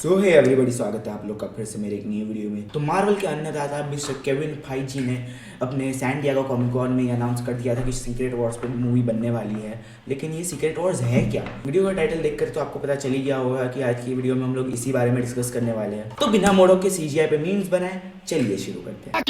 सो है एवरीबॉडी, स्वागत है आप लोग का फिर से मेरे एक नई वीडियो में। तो मार्वल के अन्नदाता मिस्टर केविन फाइजी ने अपने सैन डिएगो कॉमिक कॉन में अनाउंस कर दिया था कि सीक्रेट वॉर्स पे मूवी बनने वाली है। लेकिन ये सीक्रेट वॉर्स है क्या? वीडियो का टाइटल देखकर तो आपको पता चल ही गया होगा कि आज की वीडियो में हम लोग इसी बारे में डिस्कस करने वाले हैं। तो बिना मोड़ों के सीजीआई पे मीम्स बनाए, चलिए शुरू करते हैं।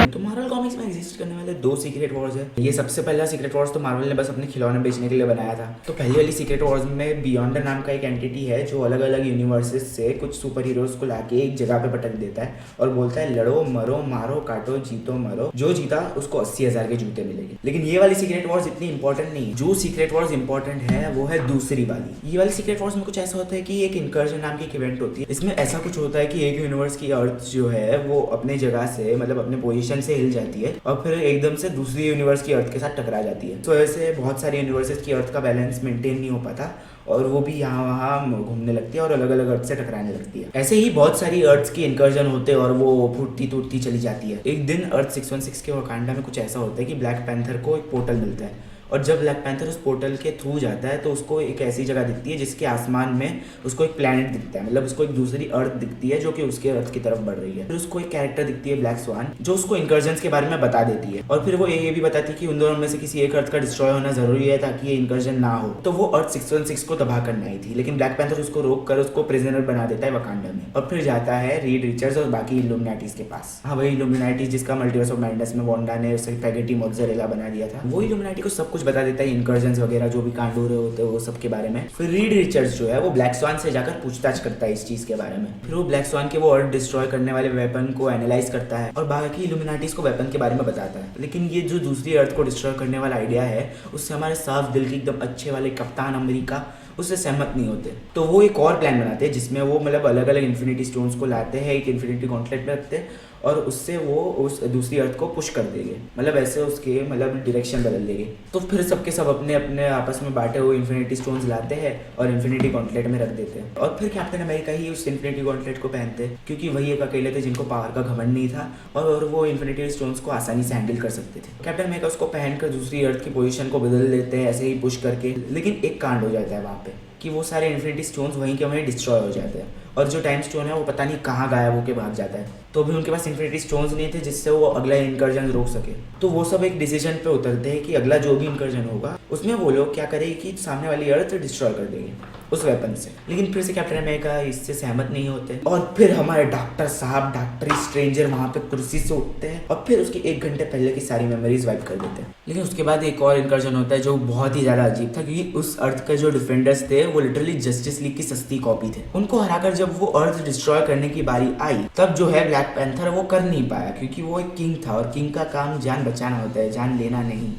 तो मार्वल कॉमिक्स में एग्जिस्ट करने वाले दो सीक्रेट वॉर्स है। ये सबसे पहला सीक्रेट वॉर्स तो मार्वल ने बस अपने खिलौने बेचने के लिए बनाया था। तो पहली वाली सीक्रेट वॉर्स में बियॉन्ड नाम का एक एंटिटी है जो अलग अलग यूनिवर्सेस से कुछ सुपर हीरोज को लाके एक जगह पे पटक देता है और बोलता है लड़ो मरो मारो काटो जीतो मरो, जो जीता उसको 80,000 के जूते मिलेंगे। लेकिन ये वाली सीक्रेट वॉर्स इतनी इंपॉर्टेंट नहीं। जो सीक्रेट वॉर्स इंपॉर्टेंट है वो है दूसरी वाली। ये वाली सीक्रेट वॉर्स में कुछ ऐसा होता है कि एक इनकर्जन नाम की एक इवेंट होती है। इसमें ऐसा कुछ होता है कि एक यूनिवर्स की अर्थ जो है वो अपने जगह से मतलब अपने पोजीशन से हिल जाती है और फिर एकदम से दूसरी यूनिवर्स की अर्थ के साथ टकरा जाती है। तो ऐसे बहुत सारी यूनिवर्सेस की अर्थ का बैलेंस मेंटेन नहीं हो पाता और वो भी यहाँ वहाँ घूमने लगती है और अलग अलग अर्थ से टकराने लगती है। ऐसे ही बहुत सारी अर्थ की इनकर्जन होते हैं और वो फूटती टूटती चली जाती है। एक दिन अर्थ 616 के वकांडा में कुछ ऐसा होता है कि ब्लैक पैंथर को एक पोर्टल मिलता है और जब ब्लैक पैंथर उस पोर्टल के थ्रू जाता है तो उसको एक ऐसी जगह दिखती है जिसके आसमान में उसको एक प्लैनेट दिखता है, मतलब उसको एक दूसरी अर्थ दिखती है जो कि उसके अर्थ की तरफ बढ़ रही है। फिर उसको एक कैरेक्टर दिखती है ब्लैक स्वान, जो उसको इनकर्जन्स के बारे में बता देती है और फिर वो ये भी बताती है कि उन दोनों में से किसी एक अर्थ का डिस्ट्रॉय होना जरूरी है ताकि ये इनकर्जन ना हो। तो वो अर्थ 616 को तबाह करना ही थी, लेकिन ब्लैक पैंथर उसको रोक कर उसको प्रिजनर बना देता है वकांडा में और फिर जाता है रीड रिचर्ड्स और बाकी इल्यूमिनाटीज के पास। हाँ, वही इल्यूमिनाटीज जिसका मल्टीवर्स ऑफ मैडनेस में वांडा ने स्पैगेटी मोज़रेला बना दिया था। वो इल्यूमिनाटी को सब कुछ बता देता है वगैरह जो भी कांड हो रहे होते हैं वो सब के बारे में। फिर रीड रिचर्ड्स जो है वो ब्लैक स्वान से जाकर पूछताछ करता है इस चीज के बारे में। फिर वो ब्लैक स्वान के वो अर्थ डिस्ट्रॉय करने वाले वेपन को एनालाइज करता है और बाकी इल्यूमिनाटीज को वेपन के बारे में बताता है। लेकिन ये जो दूसरी अर्थ को डिस्ट्रॉय करने वाला आइडिया है उससे हमारे साफ दिल के एकदम अच्छे वाले कप्तान अमेरिका उससे सहमत नहीं होते। तो वो एक और प्लान बनाते हैं जिसमें वो मतलब अलग अलग इन्फिनिटी स्टोन्स को लाते हैं, एक इन्फिनिटी गॉन्टलेट में रखते हैं और उससे वो उस दूसरी अर्थ को पुश कर देंगे, मतलब ऐसे उसके मतलब डायरेक्शन बदल देंगे। तो फिर सबके सब अपने अपने आपस में बांटे हुए इन्फिनिटी स्टोन्स लाते हैं और इन्फिनिटी गॉन्टलेट में रख देते हैं और फिर कैप्टन अमेरिका ही उस इन्फिनिटी गॉन्टलेट को पहनते हैं क्योंकि वही एक अकेले थे जिनको पावर का घमंड नहीं था और वो इन्फिनिटी स्टोन्स को आसानी से हैंडल कर सकते थे। कैप्टन अमेरिका उसको पहनकर दूसरी अर्थ की पोजीशन को बदल देते हैं ऐसे ही पुश करके। लेकिन एक कांड हो जाता है वहाँ पे कि वो सारे इन्फिनिटी स्टोन्स वहीं के वहीं डिस्ट्रॉय हो जाते हैं और जो टाइम स्टोन है वो पता नहीं कहाँ गायब होकर भाग जाता है। तो भी उनके पास इन्फिनिटी स्टोन्स नहीं थे जिससे वो अगला इनकर्जन रोक सके। तो वो सब एक डिसीजन पे उतरते हैं कि अगला जो भी इनकर्जन होगा उसमें वो लोग क्या करेंगे कि सामने वाली अर्थ डिस्ट्रॉय कर देंगे उस वेपन से। लेकिन फिर से कैप्टन अमेरिका इससे सहमत नहीं होते और फिर हमारे डॉक्टर साहब डॉक्टर स्ट्रेंजर वहाँ पे कुर्सी से उठते हैं और फिर उसके 1 घंटे पहले की सारी मेमोरीज वाइप कर देते हैं। लेकिन उसके बाद एक और इनकर्जन होता है जो बहुत ही ज़्यादा अजीब था क्योंकि उस अर्थ के जो डिफेंडर्स थे वो लिटरली जस्टिस लीग की सस्ती कॉपी थे। उनको हराकर जब वो अर्थ डिस्ट्रॉय करने की बारी आई तब जो है ब्लैक पैंथर वो कर नहीं पाया क्योंकि वो एक किंग था और किंग का काम जान बचाना होता है, जान लेना नहीं।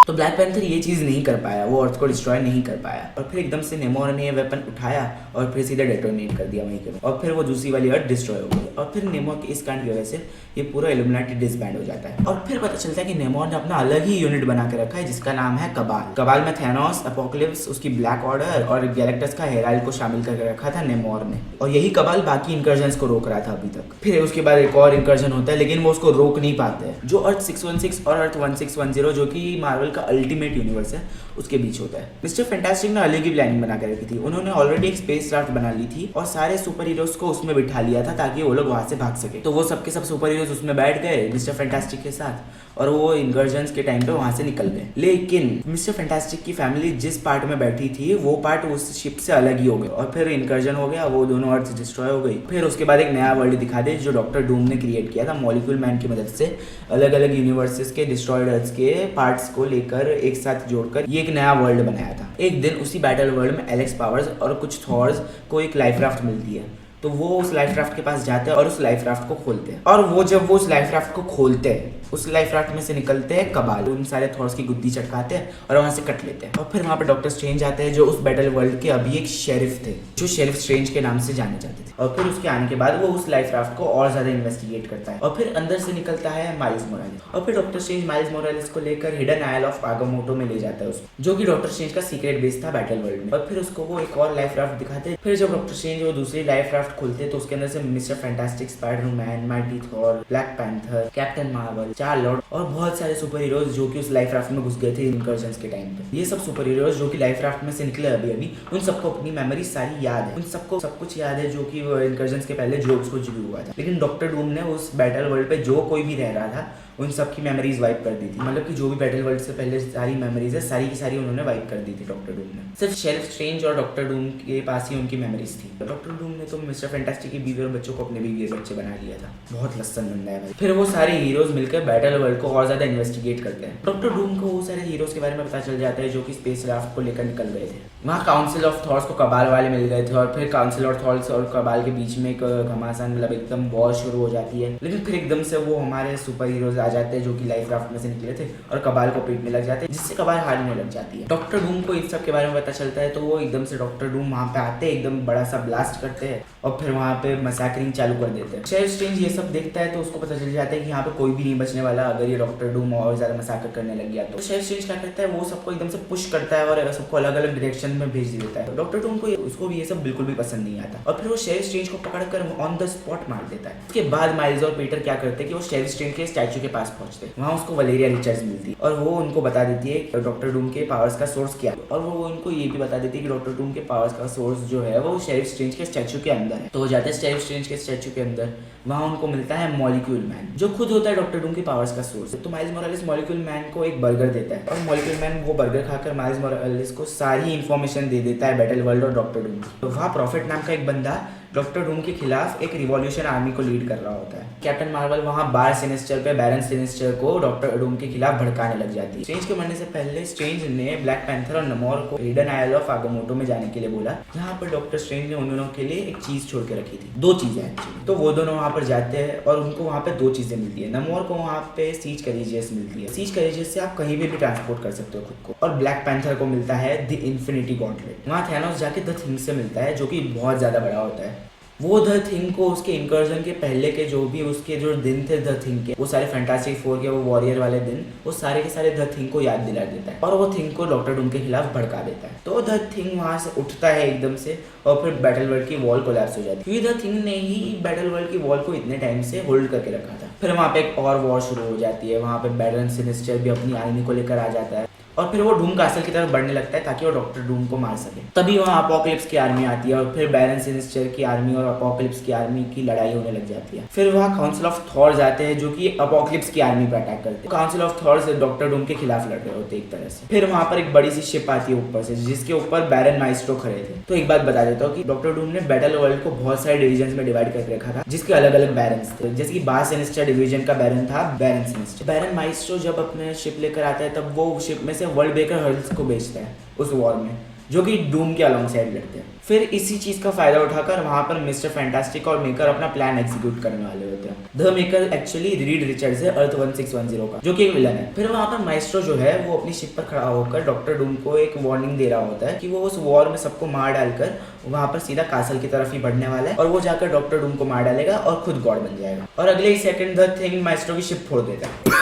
तो ब्लैक पैंथर ये चीज़ नहीं कर पाया, वो अर्थ को डिस्ट्रॉय नहीं कर पाया और फिर एकदम से नेमोर ने ये वेपन उठाया और फिर सीधे डेटोनेट कर दिया वहीं के और फिर वो दूसरी वाली अर्थ डिस्ट्रॉय हो गई और फिर नेमोर के इस कांड की वजह से ये पूरा इल्यूमिनाटी डिसबैंड हो जाता है। और फिर पता चलता है कि नेमोर ने अपना अलग ही यूनिट बना के रखा है जिसका नाम है कबाल। कबाल में थैनोस, अपोकलिप्स, उसकी ब्लैक ऑर्डर और गैलेक्टस का हेराल्ड को शामिल करके रखा था नेमोर ने और यही कबाल बाकी इनकर्जन्स को रोक रहा था अभी तक। फिर उसके बाद एक और इनकर्जन होता है लेकिन वो उसको रोक नहीं पाते। जो अर्थ 616 और अर्थ 1610 जो कि मार्वल का अल्टीमेट यूनिवर्स है उसके बीच होता है। मिस्टर फैंटास्टिक ने अलग ही प्लानिंग बना कर रखी थी। उन्होंने ऑलरेडी एक स्पेस क्राफ्ट बना ली थी और सारे सुपर हीरोज को उसमें बिठा लिया था ताकि वो लोग वहां से भाग सके। तो वो सबके सब सुपर हीरोज उसमें बैठ गए मिस्टर फैंटास्टिक के साथ और वो इनकर्जन्स के टाइम पे वहां से निकल गए। लेकिन मिस्टर फैंटास्टिक की फैमिली जिस पार्ट में बैठी थी वो पार्ट उस शिप से अलग ही हो गया और फिर इनकर्जन हो गया, वो दोनों अर्थ डिस्ट्रॉय हो गई। फिर उसके बाद एक नया वर्ल्ड दिखा दे जो डॉक्टर डूम ने क्रिएट किया था मॉलिक्यूल मैन की मदद से अलग अलग यूनिवर्सेस के डिस्ट्रॉयड अर्थ के पार्ट्स को लेकर एक साथ जोड़कर ये एक नया वर्ल्ड बनाया था। एक दिन उसी बैटल वर्ल्ड में एलेक्स पावर्स और कुछ थॉर्स को एक लाइफ राफ्ट मिलती है तो वो उस लाइफ राफ्ट के पास जाते हैं और उस लाइफ राफ्ट को खोलते हैं और वो जब वो उस लाइफ राफ्ट को खोलते हैं उस लाइफ राफ्ट में से निकलते हैं कबाल, उन सारे थॉर्स की गुद्दी चटकाते हैं और वहां से कट लेते हैं और फिर वहां पे डॉक्टर स्ट्रेंज आते हैं जो उस बैटल वर्ल्ड के अभी एक शेरिफ थे जो शेरिफ स्ट्रेंज के नाम से जाने जाते थे। और फिर उसके आने के बाद वो उस लाइफ राफ्ट को और ज्यादा इन्वेस्टिगेट करता है और फिर अंदर से निकलता है माइल्स मोरालेस और फिर डॉक्टर स्ट्रेंज माइल्स मोरालेस को लेकर हिडन आइल ऑफ आगामोटो में ले जाता है उसको, जो कि डॉक्टर स्ट्रेंज का सीक्रेट बेस था बैटल वर्ल्ड में। और फिर उसको वो एक और लाइफ राफ्ट दिखाते हैं। फिर जब डॉक्टर स्ट्रेंज वो दूसरी लाइफ राफ्ट खोलते तो उसके अंदर से mister fantastic, Spiderman, mighty Thor, black panther, captain Marvel, चार लॉर्ड और बहुत सारे सुपर हीरोज जो कि उस लाइफ राफ्ट में घुस गए थे इनकर्जन्स के टाइम पे। ये सब सुपर हीरोज जो कि लाइफ राफ्ट में से निकले अभी उन सबको अपनी मेमोरी सारी याद है, उन सबको सब कुछ याद है जो कि इनकर्जन्स के पहले जो कुछ भी हुआ था। लेकिन डॉक्टर डूम ने उस बैटल वर्ल्ड पे जो कोई भी रह रहा था उन सब की मेमोरीज वाइप कर दी थी। मतलब कि जो भी बैटल वर्ल्ड से पहले सारी मेमोरीज है सारी की सारी उन्होंने वाइप कर दी थी डॉक्टर डूम ने। सिर्फ शेल्फ स्ट्रेंज और डॉक्टर डूम के पास ही उनकी मेमोरीज थी। डॉक्टर डूम ने तो मिस्टर फैंटास्टिक की बीवी और बच्चों को अपने बीवी और बच्चे बना लिया था। बहुत लस्सन बंदा है भाई। फिर वो सारे हीरोज मिलकर बैटल वर्ल्ड को और ज्यादा इन्वेस्टिगेट करते हैं। डॉक्टर डूम को वो सारे हीरोज के बारे में पता चल जाता है जो कि स्पेस क्राफ्ट को लेकर निकल गए थे। वहाँ काउंसिल ऑफ थॉट्स को कबाल वाले मिल गए थे और फिर काउंसिल ऑफ थॉट्स और कबाल के बीच में एक घमासान मतलब एकदम वॉर शुरू हो जाती है। लेकिन फिर एकदम से वो हमारे सुपर हीरोज आ जाते हैं जो कि लाइफ राफ्ट में से निकले थे और कबाल को पीटने लग जाते हैं जिससे कबाल हारने लग जाती है। डॉक्टर डूम को इस सब के बारे में पता चलता है तो वो एकदम से डॉक्टर डूम वहाँ पे आते हैं, एकदम बड़ा सा ब्लास्ट करते हैं और फिर वहाँ पे मसाकरिंग चालू कर देते हैं। शेल्फ स्ट्रेंज ये सब देखता है तो उसको पता चल जाता है कि यहाँ पे कोई भी नहीं बचने वाला अगर ये डॉक्टर डूम और ज्यादा मसाकर करने लग गया तो। शेल्फ स्ट्रेंज क्या करता है वो सबको एकदम से पुश करता है और सबको अलग अलग डायरेक्शन में भेज देता है। डॉक्टर डूम को उसको भी ये सब बिल्कुल भी पसंद नहीं आता और फिर वो शेल्फ स्ट्रेंज को पकड़कर ऑन द स्पॉट मार देता है। उसके बाद माइल्स और पीटर क्या करते हैं कि वो शेल्फ स्ट्रेंज के स्टैचू के पास पहुंचते हैं। वहाँ उसको वलेरिया रिचर्ड्स मिलती है और वो उनको बता देती है डॉक्टर डूम के पावर्स का सोर्स क्या है और वो उनको ये भी बता देती है कि डॉक्टर डूम के पावर्स का सोर्स जो है वो शेल्फ स्ट्रेंज के स्टैचू के अंदर है। तो वो जाते हैं शेल्फ स्ट्रेंज के स्टैचू के अंदर, वहाँ उनको मिलता है मॉलिक्यूल मैन जो खुद होता है डॉक्टर डूम के पावर्स का सोर्स। तो माइल्स मोरालेस मॉलिक्यूल मैन को एक बर्गर देता है और मॉलिक्यूल मैन वो बर्गर खाकर माइल्स मोरालेस को सारी इन्फॉर्मेशन दे देता है बैटल वर्ल्ड और डॉक्टर डूम। तो वहाँ प्रॉफिट नाम का एक बंदा डॉक्टर डूम के खिलाफ एक रिवॉल्यूशन आर्मी को लीड कर रहा होता है। कैप्टन मार्वल वहाँ बार सिनिस्टर पे बैरन सिनिस्टर को डॉक्टर डूम के खिलाफ भड़काने लग जाती है। स्ट्रेंज के मरने से पहले स्ट्रेंज ने ब्लैक पैंथर और नमोर को हिडन आइल ऑफ आगामोटो में जाने के लिए बोला जहाँ पर डॉक्टर स्ट्रेंज ने उन दोनों के लिए एक चीज छोड़ के रखी थी, दो चीजें एक्चुअली। तो वो दोनों वहाँ पर जाते हैं और उनको वहाँ पे दो चीजें मिलती है। नमोर को वहाँ पे सीज करेजियस मिलती है, सीज करेजियस से आप कहीं भी ट्रांसपोर्ट कर सकते हो खुद को, और ब्लैक पैंथर को मिलता है द इन्फिनिटी गॉन्टलेट। वहाँ थैनोस जाके द थिंग से मिलता है जो कि बहुत ज्यादा बड़ा होता है। वो द थिंग को उसके इनकर्जन के पहले के जो भी उसके जो दिन थे द थिंग के, वो सारे फैंटास्टिक फोर के वो वॉरियर वाले दिन, वो सारे के सारे द थिंग को याद दिला देता है और वो थिंग को डॉक्टर डूम के खिलाफ भड़का देता है। तो द थिंग वहां से उठता है एकदम से और फिर बैटल वर्ल्ड की वॉल कोलैप्स हो जाती है क्योंकि द थिंग ने ही बैटल वर्ल्ड की वॉल को इतने टाइम से होल्ड करके रखा था। फिर वहाँ पे एक और वॉर शुरू हो जाती है। वहाँ पे बैरन सिनिस्टर भी अपनी आर्मी को लेकर आ जाता है और फिर वो डूम कासल की तरफ बढ़ने लगता है ताकि वो डॉक्टर डूम को मार सके। तभी वहाँ अपोकलिप्स की आर्मी आती है और फिर बैरन सिनिस्टर की आर्मी और अपोकलिप्स की आर्मी की लड़ाई होने लग जाती है। फिर वहाँ काउंसिल ऑफ थॉर्स आते हैं जो कि अपोकलिप्स की आर्मी पर अटैक करते हैं। काउंसिल ऑफ थॉर्स डॉक्टर डूम के खिलाफ लड़ रहे होते एक तरह से। फिर वहाँ पर एक बड़ी सी शिप आती है ऊपर से जिसके ऊपर बैरन माइस्ट्रो खड़े थे। तो एक बात बता देता हूँ कि डॉक्टर डूम ने बैटल वर्ल्ड को बहुत सारे डिविजन में डिवाइड करके रखा था जिसके अलग अलग बैरन्स थे। जैसे कि बार सिनिस्टर डिवीजन का बैरन था बैरन सिनिस्टर। बैरन माइस्ट्रो जब अपने शिप लेकर आता है तब वो शिप में से वर्ल्ड ब्रेकर हर्ल्स को बेचता है उस वॉर में जो कि डूम के अलॉन्ग साइड लड़ते हैं। फिर इसी चीज का फायदा उठाकर वहां पर मिस्टर फैंटास्टिक और मेकर अपना प्लान एग्जीक्यूट करने वाले होते हैं। The maker actually Reed Richards है अर्थ 1610 का जो कि एक विलन है। फिर वहां पर माइस्ट्रो जो है वो अपनी शिप पर खड़ा होकर डॉक्टर डूम को एक वार्निंग दे रहा होता है कि वो उस वॉर में सबको मार डालकर वहां पर सीधा कासल की तरफ ही बढ़ने वाला है और वो जाकर डॉक्टर डूम को मार डालेगा और खुद गॉड बन जाएगा और अगले ही सेकंड द थिंग माइस्ट्रो की शिप फोड़ देता है।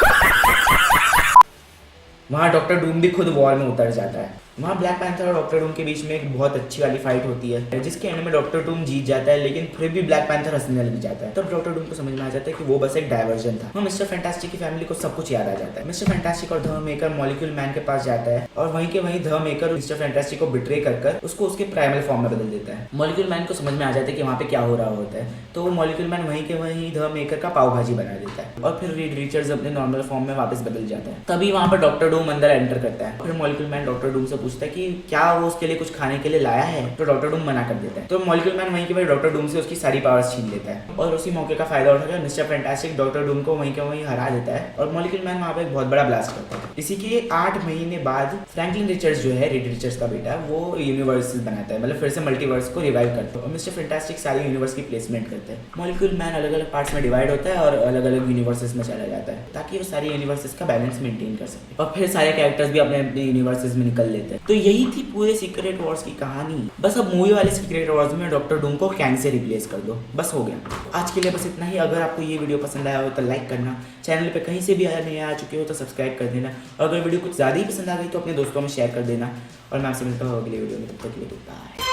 वहाँ डॉक्टर डूम भी खुद वॉर में उतर जाता है। वहाँ ब्लैक पैंथर और डॉक्टर डूम के बीच में एक बहुत अच्छी वाली फाइट होती है जिसके एंड में डॉक्टर डूम जीत जाता है लेकिन फिर भी ब्लैक पैंथर हंसने लग जाता है। तब डॉक्टर डूम को समझ में आ जाता है कि वो बस एक डायवर्जन था। मिस्टर फैंटास्टिक की फैमिली को सब कुछ याद आ जाता है। मिस्टर फैंटास्टिक और द मेकर मॉलिक्यूल मैन के पास जाता है और वहीं के वहीं द मेकर मिस्टर फैंटास्टिक को बिट्रे कर उसको उसके प्राइमल फॉर्म में बदल देता है। मॉलिक्यूल मैन को समझ में आ जाता है कि वहाँ पे क्या हो रहा होता है तो वो मॉलिक्यूल मैन वहीं के वहीं द मेकर का पाव भाजी बना देता है और फिर रीड रिचर्ड्स अपने नॉर्मल फॉर्म में वापस बदल जाता है। तभी वहाँ पर डॉक्टर डूम अंदर एंटर करता है। फिर मॉलिक्यूल मैन डॉक्टर डूम से पूछता है कि क्या वो उसके लिए कुछ खाने के लिए लाया है तो डॉक्टर डूम मना कर देता है। तो मॉलिक्यूल मैन वहीं के वहीं डॉक्टर डूम से उसकी सारी पावर्स छीन लेता है और उसी मौके का फायदा उठाकर मिस्टर फैंटास्टिक डॉक्टर डूम को वहीं के वहीं हरा देता है और मॉलिक्यूल मैन वहाँ पे एक बहुत बड़ा ब्लास्ट करता है। इसी के 8 महीने बाद फ्रैंकलिन रिचर्ड्स जो है रीड रिचर्ड्स का बेटा वो यूनिवर्स बनाता है, मतलब फिर से मल्टीवर्स को रिवाइव करता है और मिस्टर फैंटास्टिक सारी यूनिवर्स की प्लेसमेंट करते हैं। मॉलिक्यूल मैन अलग अलग पार्ट्स में डिवाइड होता है और अलग अलग यूनिवर्सेस में चला जाता है ताकि वो सारी यूनिवर्सेस का बैलेंस मेंटेन कर सके और फिर सारे कैरेक्टर्स भी अपने अपने यूनिवर्सेस में निकल लेते हैं। तो यही थी पूरे सीक्रेट वॉर्स की कहानी। बस अब मूवी वाले सीक्रेट वॉर्स में डॉक्टर डूम को कैंग से रिप्लेस कर दो, बस हो गया। आज के लिए बस इतना ही। अगर आपको ये वीडियो पसंद आया हो तो लाइक करना, चैनल पे कहीं से भी नए आ चुके हो तो सब्सक्राइब कर देना और अगर वीडियो कुछ ज़्यादा ही पसंद आ गई तो अपने दोस्तों में शेयर कर देना और मैं आपसे मिलता हूँ अगले वीडियो में। तब तक के लिए बाय।